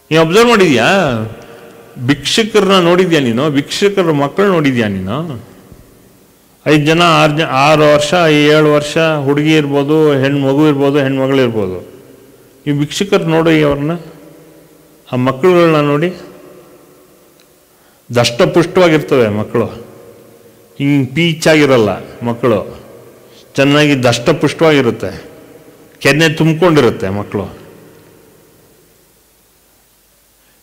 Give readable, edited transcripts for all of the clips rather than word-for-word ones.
ನೀವು ಅಬ್ಸರ್ವ್ ಮಾಡಿದ್ಯಾ? ಭಿಕ್ಷುಕರನ್ನ ನೋಡಿದ್ಯಾ ನೀನು? ಭಿಕ್ಷುಕರ ಮಕ್ಕಳು ನೋಡಿದ್ಯಾ ನೀನು? 5 ಜನ 6 ವರ್ಷ 7 ವರ್ಷ ಹುಡುಗಿ ಇರ್ಬೋದು, ಮಗು ಇರ್ಬೋದು, ಹೆಣ್ಮಗಳು ಇರ್ಬೋದು. ಈ ಭಿಕ್ಷುಕರು ನೋಡಿ ಅವ್ರನ್ನ, ಆ ಮಕ್ಕಳುಗಳನ್ನ ನೋಡಿ. ದಷ್ಟಪುಷ್ಟವಾಗಿರ್ತವೆ ಮಕ್ಕಳು, ಹಿಂಗೆ ಪೀಚಾಗಿರಲ್ಲ ಮಕ್ಕಳು, ಚೆನ್ನಾಗಿ ದಷ್ಟಪುಷ್ಟವಾಗಿರುತ್ತೆ, ಕೆನ್ನೆ ತುಂಬಿಕೊಂಡಿರುತ್ತೆ ಮಕ್ಕಳು.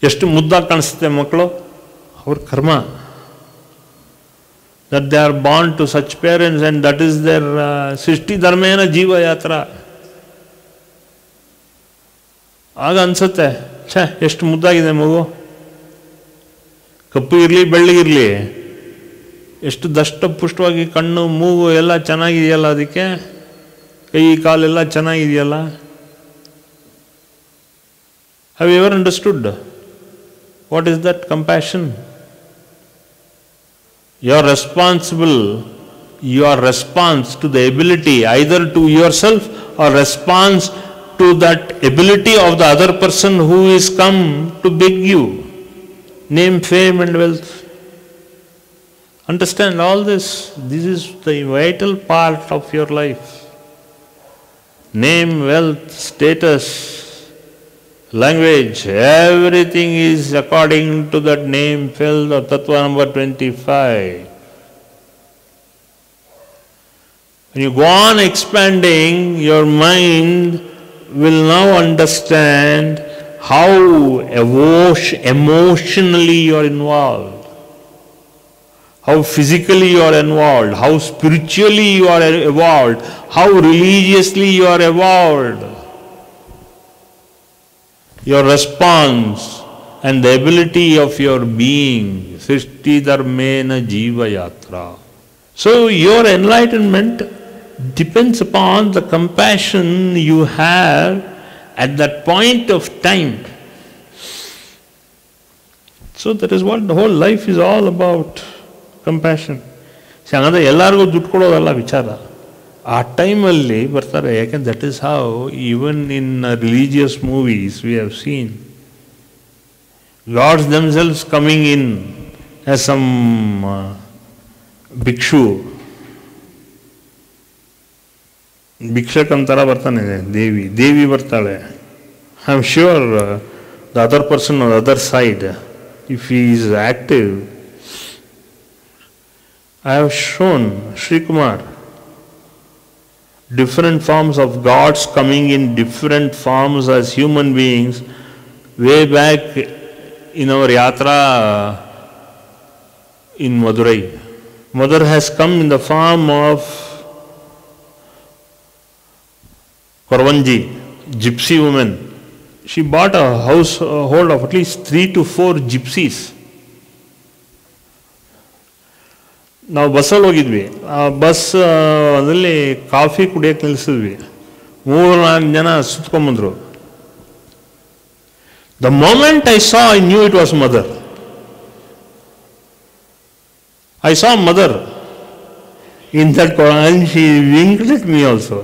ಎಷ್ಟು ಮುದ್ದಾಗಿ ಕಾಣಿಸುತ್ತೆ ಮಕ್ಕಳು. ಅವ್ರ ಕರ್ಮ. That they are born to such parents and that is their ಸೃಷ್ಟಿ ಧರ್ಮೇನ ಜೀವ ಯಾತ್ರ. ಆಗ ಅನ್ಸುತ್ತೆ, ಎಷ್ಟು ಮುದ್ದಾಗಿದೆ ಮಗು, ಕಪ್ಪು ಇರಲಿ ಬೆಳ್ಳಗಿರಲಿ, ಎಷ್ಟು ದಷ್ಟಪುಷ್ಟವಾಗಿ ಕಣ್ಣು ಮೂಗು ಎಲ್ಲ ಚೆನ್ನಾಗಿದೆಯಲ್ಲ, ಅದಕ್ಕೆ ಕೈ ಕಾಲೆಲ್ಲ ಚೆನ್ನಾಗಿದೆಯಲ್ಲ. Have you ever understood what is that compassion? Your response to the ability, either to yourself or response to that ability of the other person who is come to beg you. Name, fame and wealth. Understand all this. This is the vital part of your life. Name, wealth, status, language, everything is according to that name, wealth, or Tattva number 25. When you go on expanding, your mind will now understand how emotionally you are involved, how physically you are involved, how spiritually you are involved, how religiously you are involved. Your response and the ability of your being, Srishti Dharmena Jiva Yatra. So your enlightenment depends upon the compassion you have at that point of time. So that is what the whole life is all about, compassion. ಹಂಗಂದ್ರೆ ಎಲ್ಲರಿಗೂ ದುಡ್ಡು ಕೊಡೋದಲ್ಲ ವಿಚಾರ. ಆ ಟೈಮಲ್ಲಿ ಬರ್ತಾರೆ. ಯಾಕೆಂದ್ರೆ that is how even in religious movies we have seen gods themselves coming in as some bhikshu. ಭಿಕ್ಷಕಂತರ ಬರ್ತಾನೆ ದೇವಿ ಬರ್ತಾಳೆ. I am sure the other person on the other side, if he is active. I have shown Shrikumar different forms of gods coming in different forms as human beings way back in our yatra in Madurai. Mother has come in the form of Korvanji, gypsy woman. She bought a household of at least 3 to 4 gypsies. ನಾವು ಬಸ್ಸಲ್ಲಿ ಹೋಗಿದ್ವಿ. ಆ bus ಅದರಲ್ಲಿ coffee ಕುಡಿಯೋಕೆ ನಿಲ್ಲಿಸಿದ್ವಿ. 3-4 ಜನ ಸುತ್ಕೊಂಡ್ಬಂದರು. The moment I saw, I knew it was mother. I saw mother in that and she winked at me also.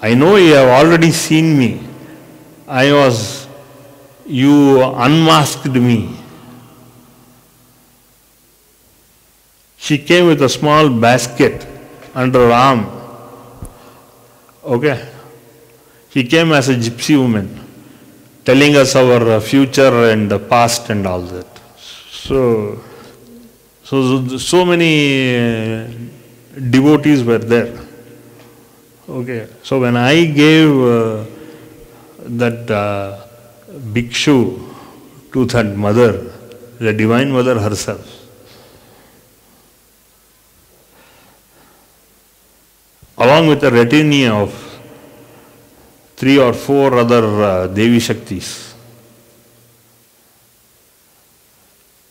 I know you have already seen me. You unmasked me. She came with a small basket under her arm. Okay. She came as a gypsy woman, telling us our future and past and all that. So many devotees were there. Okay. So when I gave that bhikshu to that mother, the Divine Mother herself, along with a retinue of 3 or 4 other Devi Shaktis.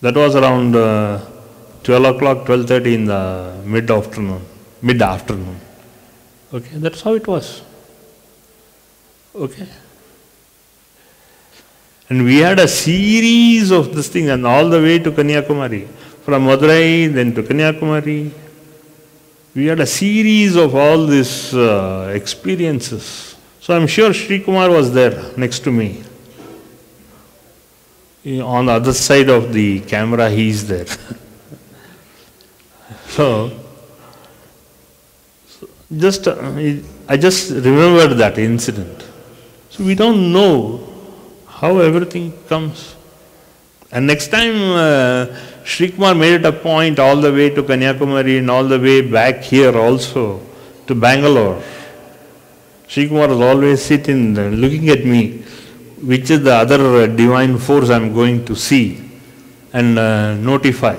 That was around 12 o'clock, 12:30 in the mid-afternoon. Okay, that's how it was. Okay. And we had a series of this thing, and all the way to Kanyakumari. From Madurai, then to Kanyakumari. We had a series of all these experiences. So I'm sure Sri Kumar was there next to me. On the other side of the camera, he is there. So, I just remembered that incident. So we don't know how everything comes. And next time, Sri Kumar made it a point all the way to Kanyakumari and all the way back here also to Bangalore. Sri Kumar was always sitting there looking at me, which is the other divine force I am going to see and notify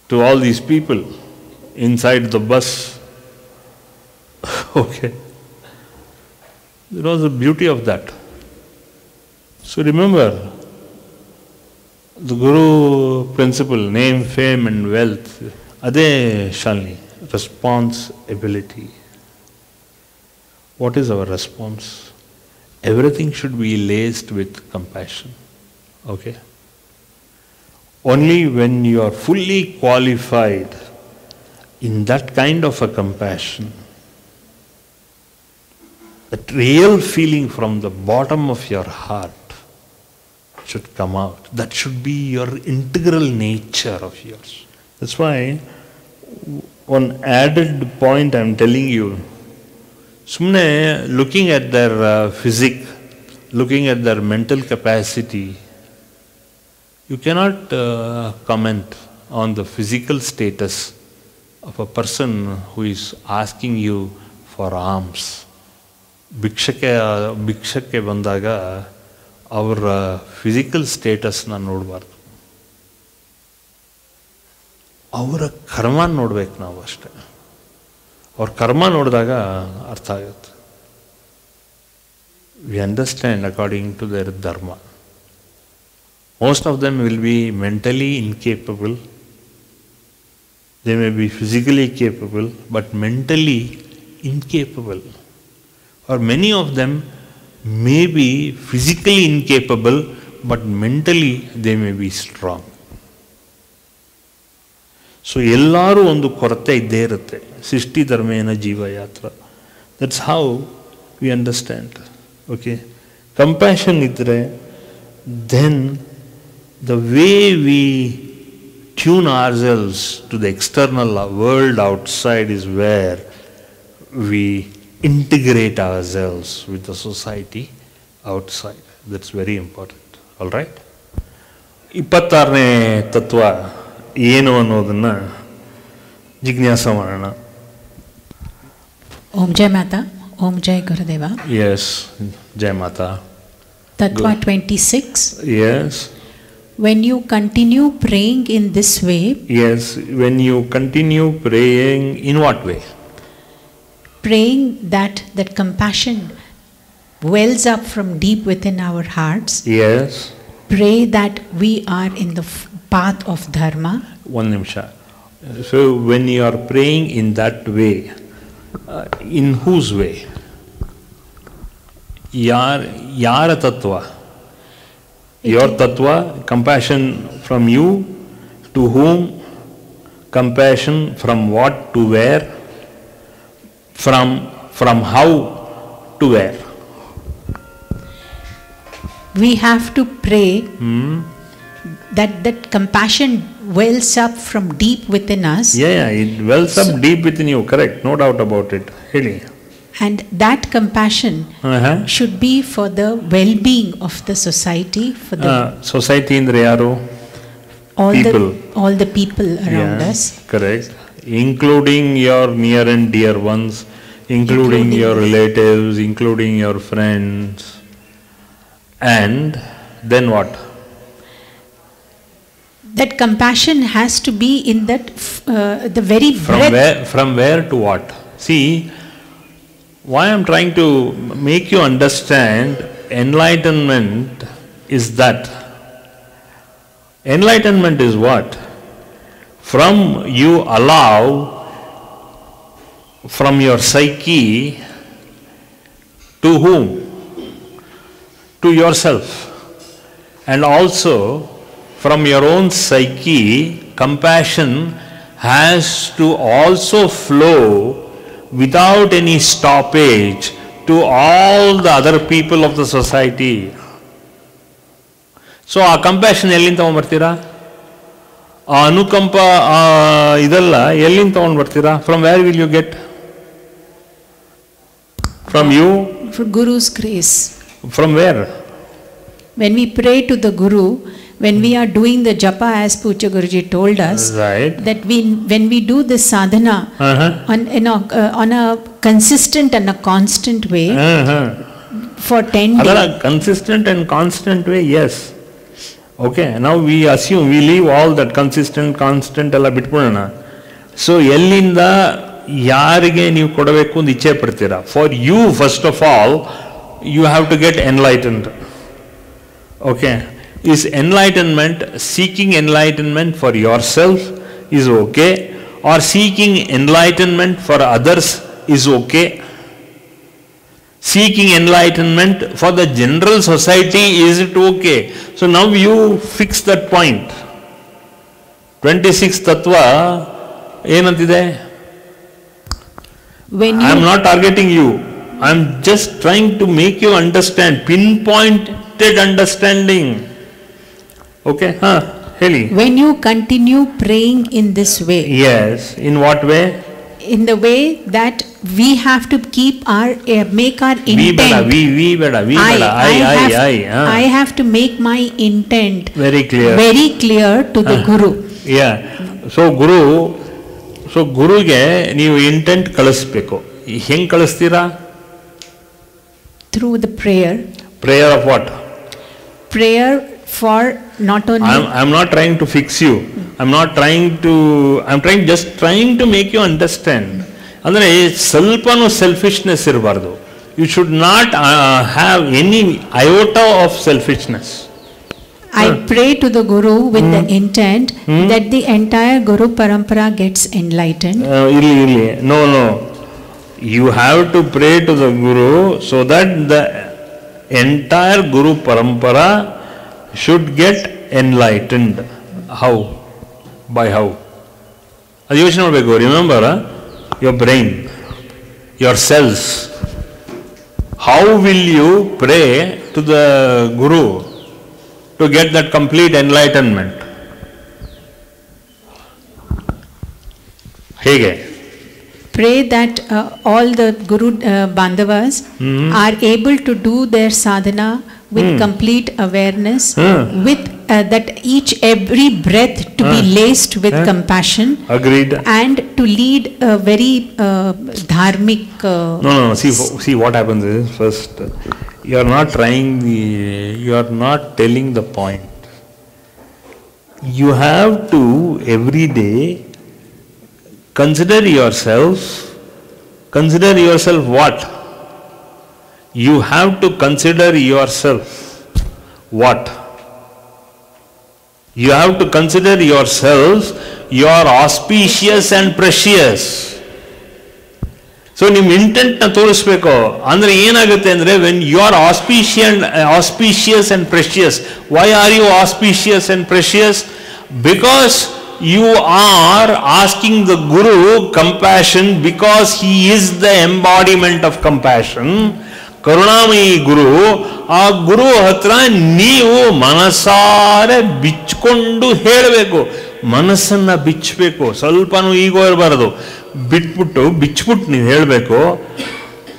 to all these people inside the bus. Okay. There was the beauty of that. So remember, the Guru principle, name, fame and wealth, ade Shalini, responsibility. What is our response? Everything should be laced with compassion. Okay? Only when you are fully qualified in that kind of a compassion, that real feeling from the bottom of your heart should come out. That should be your integral nature of yours. That's why one added point I am telling you, Sumne, looking at their physique, looking at their mental capacity, you cannot comment on the physical status of a person who is asking you for alms. ಭಿಕ್ಷಕ್ಕೆ ಬಂದಾಗ ಅವರ physical ಸ್ಟೇಟಸ್ನ ನೋಡಬಾರ್ದು, ಅವರ ಕರ್ಮ ನೋಡ್ಬೇಕು ನಾವು ಅಷ್ಟೆ. ಅವ್ರ ಕರ್ಮ ನೋಡಿದಾಗ ಅರ್ಥ ಆಗುತ್ತೆ. We understand according to their dharma. Most of them will be mentally incapable. They may be physically capable but mentally incapable. Or many of them may be physically incapable but mentally they may be strong. So ಎಲ್ಲರೂ ಒಂದು ಕೊರತೆ ಇದ್ದೇ ಇರುತ್ತೆ. ಸೃಷ್ಟಿ ಧರ್ಮೇನ ಜೀವಯಾತ್ರ. That's how we understand. Okay? Compassion ಇದ್ದರೆ then the way we tune ourselves to the external world outside is where we integrate ourselves with the society outside. That's very important. All right? 26ನೇ ತತ್ವ ಏನು ಅನ್ನೋದನ್ನ ಜಿಜ್ಞಾಸ ಮಾಡೋಣ. ಓಂ ಜೈ ಮಾತಾ. ಓಂ ಜೈ ಗುರುದೇವ. Yes, Jai Mata. Tattva 26. Yes. When you continue praying in this way. Yes, when you continue praying in what way? Praying that compassion wells up from deep within our hearts. Yes. Pray that we are in the path of dharma. One ನಿಮಿಷ. So when you are praying in that way, in whose way? ಯಾರ ತತ್ವ? Your tattva, compassion from you, to whom? Compassion from what to where? From how to where? We have to pray that compassion wells up from deep within us. Yeah, it wells up deep within you, correct, no doubt about it. Really. And that compassion should be for the well-being of the society. For the society indre yaru? All the people around us. Correct. Including your near and dear ones, including your relatives, including your friends. And then what? That compassion has to be in that the very breath. From where to what? See, why I am trying to make you understand enlightenment is that enlightenment is what? From you allow from your psyche to whom? To yourself. And also from your own psyche, compassion has to also flow without any stoppage to all the other people of the society. So ಆ compassion ಎಲ್ಲಿಂದ ತಗೊಂಡ್ಬರ್ತೀರಾ? ಆ ಅನುಕಂಪ ಇದೆಲ್ಲ ಎಲ್ಲಿಂದ ತಗೊಂಡು ಬರ್ತೀರಾ? From where will you get? From you? For Guru's grace. From where? When we pray to the Guru, when we are doing the japa as Pujya Guruji told us, Right. that when we do this sadhana on a consistent and a constant way for 10 ಅದರ days. Consistent and constant way, yes. Okay, ನಾವು we assume we leave all that consistent constant ಎಲ್ಲ ಬಿಟ್ಬಿಡೋಣ. So ಎಲ್ಲಿಂದ ಯಾರಿಗೆ ನೀವು ಕೊಡಬೇಕು ಅಂತ ಇಚ್ಛೆ ಪಡ್ತೀರಾ? For you first of all you have to get enlightened. Okay, is enlightenment, seeking enlightenment for yourself is okay, or seeking enlightenment for others is okay? Seeking enlightenment for the general society, is it okay? So now you fix that point. 26 tattva ಏನಂತಿದೆ? I am not targeting you. I am just trying to make you understand, pinpointed understanding. Okay, ಹೇಳಿ. When you continue praying in this way. Yes, in what way? In the way that we have to keep our make our intent. We beda. I have to make my intent very clear to the Guru. Yeah. So ಗುರುಗೆ ನೀವು intent ಕಳಿಸ್ಬೇಕು. ಹೆಂಗ್ ಕಳಿಸ್ತೀರಾ? Through the prayer. Prayer of what? Prayer for not only. I'm not trying to fix you. I'm just trying to make you understand. ಅಂದರೆ ಸ್ವಲ್ಪನೂ selfishness ಇರಬಾರ್ದು. You should not have any iota of selfishness. I pray to the Guru with the intent that the entire Guru Parampara gets enlightened. No. You have to pray to the Guru so that the entire Guru Parampara should get enlightened. How? By how? ಅದು ಯೋಚನೆ ಮಾಡಬೇಕು. Remember your brain, your cells. How will you pray to the Guru to get that complete enlightenment? ಹೇಗೆ? Pray that all the Guru Bandhavas are able to do their sadhana with complete awareness, with that every breath to be laced with compassion. Agreed. And to lead a very dharmic. No. See what happens is, first you are not telling the point. You have to every day consider yourself what? You have to consider yourself what? You have to consider yourself, you are auspicious and precious. So ನಿಮ್ಮ ಇಂಟೆಂಟ್ನ ತೋರಿಸ್ಬೇಕು. ಅಂದರೆ ಏನಾಗುತ್ತೆ ಅಂದರೆ, when you are auspicious and precious. Why are you auspicious and precious? Because you are asking the Guru compassion, because he is the embodiment of compassion. ಕರುಣಾಮಯಿ ಗುರು. ಆ ಗುರು ಹತ್ರ ನೀವು ಮನಸಾರೆ ಬಿಚ್ಕೊಂಡು ಹೇಳಬೇಕು. ಮನಸ್ಸನ್ನ ಬಿಚ್ಚಬೇಕು. ಸ್ವಲ್ಪನೂ ಈಗೋ ಇರಬಾರದು. ಬಿಚ್ಬಿಟ್ಟು ನೀವು ಹೇಳಬೇಕು,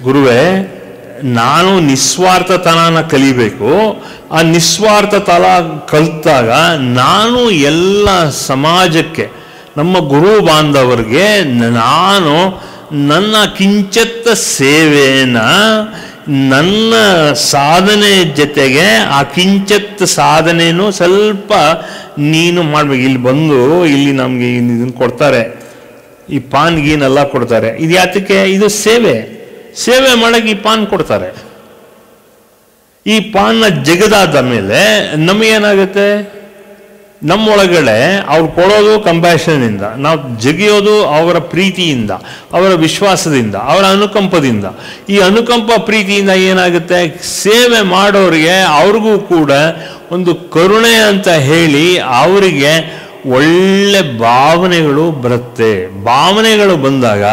ಗುರುವೇ ನಾನು ನಿಸ್ವಾರ್ಥತನ ಕಲಿಬೇಕು. ಆ ನಿಸ್ವಾರ್ಥತನ ಕಲಿತಾಗ ನಾನು ಎಲ್ಲ ಸಮಾಜಕ್ಕೆ, ನಮ್ಮ ಗುರು ಬಾಂಧವರಿಗೆ ನಾನು ನನ್ನ ಕಿಂಚತ್ತ ಸೇವೆನ, ನನ್ನ ಸಾಧನೆ ಜೊತೆಗೆ ಆ ಕಿಂಚತ್ ಸಾಧನೆನೂ ಸ್ವಲ್ಪ ನೀನು ಮಾಡಬೇಕು. ಇಲ್ಲಿ ಬಂದು ಇಲ್ಲಿ ನಮಗೆ ಇದನ್ನು ಕೊಡ್ತಾರೆ, ಈ ಪಾನ್ ಗೀನೆಲ್ಲ ಕೊಡ್ತಾರೆ. ಇದು ಯಾತಕ್ಕೆ? ಇದು ಸೇವೆ ಮಾಡಕ್ಕೆ ಈ ಪಾನ್ ಕೊಡ್ತಾರೆ. ಈ ಪಾನ್ನ ಜಗದಾದ ಮೇಲೆ ನಮಗೇನಾಗುತ್ತೆ? ನಮ್ಮೊಳಗಡೆ ಅವ್ರು ಕೊಡೋದು ಕಂಪ್ಯಾಷನಿಂದ, ನಾವು ಜಗಿಯೋದು ಅವರ ಪ್ರೀತಿಯಿಂದ, ಅವರ ವಿಶ್ವಾಸದಿಂದ, ಅವರ ಅನುಕಂಪದಿಂದ. ಈ ಅನುಕಂಪ ಪ್ರೀತಿಯಿಂದ ಏನಾಗುತ್ತೆ? ಸೇವೆ ಮಾಡೋರಿಗೆ ಅವ್ರಿಗೂ ಕೂಡ ಒಂದು ಕರುಣೆ ಅಂತ ಹೇಳಿ ಅವರಿಗೆ ಒಳ್ಳೆ ಭಾವನೆಗಳು ಬರುತ್ತೆ. ಭಾವನೆಗಳು ಬಂದಾಗ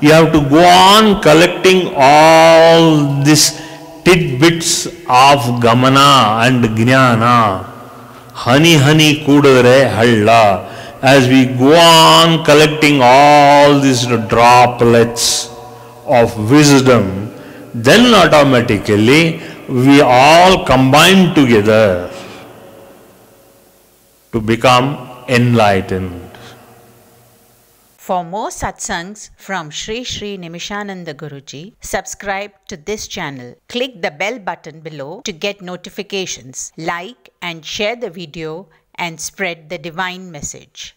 you have to go on collecting all this tidbits of gamana and ಜ್ಞಾನ. ಹನಿ ಹನಿ ಕೂಡಿದ್ರೆ ಹಳ್ಳ. As we go on collecting all these droplets of wisdom, then automatically we all combine together to become enlightened. For more satsangs from Sri Sri Nimishananda Guruji, subscribe to this channel. Click the bell button below to get notifications. Like and share the video and spread the divine message.